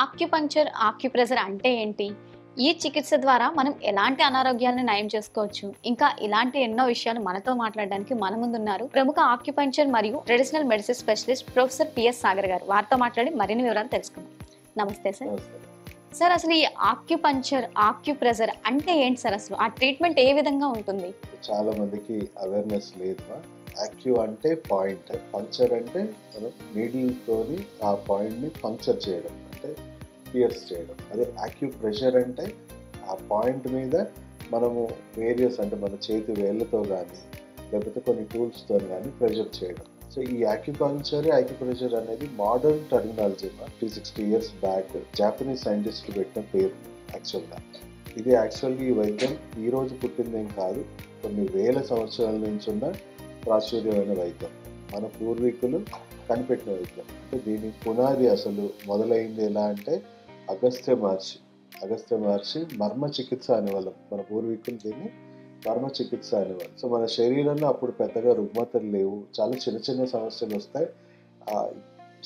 Acupuncture, acupressure అంటే ఏంటి? ఈ చికిత్స ద్వారా మనం ఎలాంటి అనారోగ్యాలను నయం చేసుకోవచ్చు? ఇంకా ఇలాంటి ఎన్నో విషయాలు మనతో మాట్లాడడానికి మన ముందున్నారు ప్రముఖ ఆక్యుపంక్చర్ మరియు traditional medicine specialist professor PS Sagar గారు. వారితో మాట్లాడి మరిన్ని వివరాలు తెలుసుకుందాం. నమస్తే సార్. నమస్తే. సార్, అసలు ఈ ఆక్యుపంక్చర్, ఆక్యుప్రెషర్ అంటే ఏంటి సార్? అసలు ఆ ట్రీట్మెంట్ ఏ విధంగా ఉంటుంది? చాలా మందికి అవేర్నెస్ లేదు. యాక్యూ అంటే పాయింట్, పంక్చర్ అంటే మనం నీడిల్ తోని ఆ పాయింట్ ని పంక్చర్ చేయడం, అంటే పియర్స్ చేయడం. అదే యాక్యూ ప్రెషర్ అంటే ఆ పాయింట్ మీద మనము వేరియస్, అంటే మన చేతి వేళ్ళతో కానీ లేకపోతే కొన్ని టూల్స్తో కానీ ప్రెషర్ చేయడం. సో ఈ యాక్యుపంక్చర్, యాక్యుప్రెషర్ అనేది modern terminology. 360 years back Japanese సైంటిస్టులు పెట్టిన పేరు యాక్చువల్గా. ఇది యాక్చువల్గా ఈ వైద్యం ఈ రోజు పుట్టిందేం కాదు, కొన్ని వేల సంవత్సరాల నుంచి ఉన్న ప్రాచుర్యమైన వైద్యం. మన పూర్వీకులు కనిపెట్టిన వైద్యం. అంటే దీని పునాది అసలు మొదలైంది ఎలా అంటే అగస్త్య మహర్షి మర్మ చికిత్స అనేవాళ్ళం. మన పూర్వీకులు దీన్ని మర్మ చికిత్స అనేవాళ్ళు. సో మన శరీరంలో అప్పుడు పెద్దగా రుగ్మతలు లేవు, చాలా చిన్న చిన్న సమస్యలు వస్తాయి. ఆ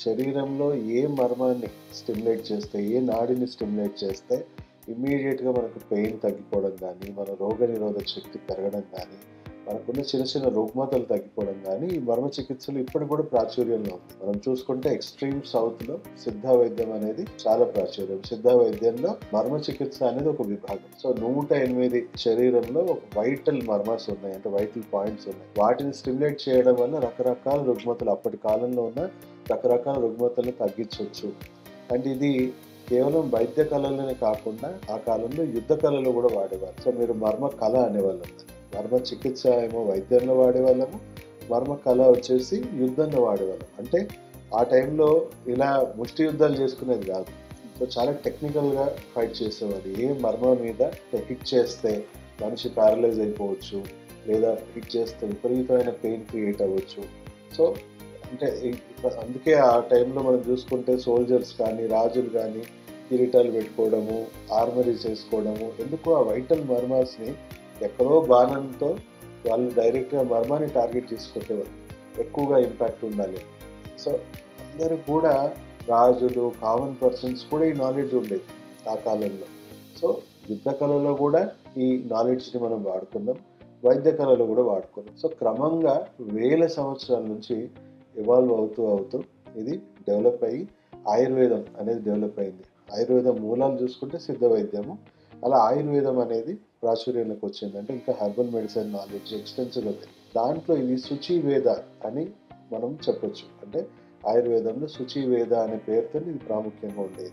శరీరంలో ఏ మర్మాన్ని స్టిమ్యులేట్ చేస్తే, ఏ నాడిని స్టిమ్యులేట్ చేస్తే ఇమ్మీడియట్గా మనకు పెయిన్ తగ్గిపోవడం కానీ, మన రోగనిరోధక శక్తి పెరగడం కానీ, మనకున్న చిన్న చిన్న రుగ్మతలు తగ్గిపోవడం కానీ ఈ మర్మ చికిత్సలు ఇప్పటికి కూడా ప్రాచుర్యంలో ఉంది. మనం చూసుకుంటే ఎక్స్ట్రీమ్ సౌత్ లో సిద్ధ వైద్యం అనేది చాలా ప్రాచుర్యం. సిద్ధ వైద్యంలో మర్మ చికిత్స అనేది ఒక విభాగం. సో 108 శరీరంలో వైటల్ మర్మాస్ ఉన్నాయి, అంటే వైటల్ పాయింట్స్ ఉన్నాయి. వాటిని స్టిమ్యులేట్ చేయడం వల్ల రకరకాల రుగ్మతలు, అప్పటి కాలంలో ఉన్న రకరకాల రుగ్మతలను తగ్గించవచ్చు. అండ్ ఇది కేవలం వైద్య కళలోనే కాకుండా ఆ కాలంలో యుద్ధ కళలో కూడా వాడేవారు. సో మీరు మర్మ కళ అనేవాళ్ళం. మర్మ చికిత్స ఏమో వైద్యంలో వాడేవాళ్ళము, మర్మ కళ వచ్చేసి యుద్ధంలో వాడేవాళ్ళం. అంటే ఆ టైంలో ఇలా ముష్టి యుద్ధాలు చేసుకునేది కాదు. సో చాలా టెక్నికల్గా ఫైట్ చేసేవారు. ఏ మర్మ మీద హిట్ చేస్తే మనిషి ప్యారలైజ్ అయిపోవచ్చు, లేదా హిట్ చేస్తే విపరీతమైన పెయిన్ క్రియేట్ అవ్వచ్చు. సో అంటే అందుకే ఆ టైంలో మనం చూసుకుంటే సోల్జర్స్ కానీ, రాజులు కానీ కిరీటాలు పెట్టుకోవడము, ఆర్మరీ చేసుకోవడము. ఎందుకు ఆ వైటల్ మర్మాస్ని ఎక్కడో బాణంతో వాళ్ళు డైరెక్ట్గా మర్మాన్ని టార్గెట్ చేసుకుంటేవారు, ఎక్కువగా ఇంపాక్ట్ ఉండాలి. సో అందరూ కూడా, రాజులు, కామన్ పర్సన్స్ కూడా ఈ నాలెడ్జ్ ఉండేది ఆ కాలంలో. సో యుద్ధ కళలో కూడా ఈ నాలెడ్జ్ని మనం వాడుకున్నాం, వైద్య కళలో కూడా వాడుకున్నాం. సో క్రమంగా వేల సంవత్సరాల నుంచి ఇవాల్వ్ అవుతూ ఇది డెవలప్ అయ్యి ఆయుర్వేదం అనేది డెవలప్ అయింది. ఆయుర్వేదం మూలాలు చూసుకుంటే సిద్ధ వైద్యము, అలా ఆయుర్వేదం అనేది ప్రాచుర్యంలోకి వచ్చింది. అంటే ఇంకా హెర్బల్ మెడిసిన్ నాలెడ్జ్ ఎక్స్టెన్సివ్గా పెరిగింది. దాంట్లో ఇది శుచి వేద అని మనం చెప్పొచ్చు. అంటే ఆయుర్వేదంలో శుచి వేద అనే పేరుతో ఇది ప్రాముఖ్యంగా ఉండేది.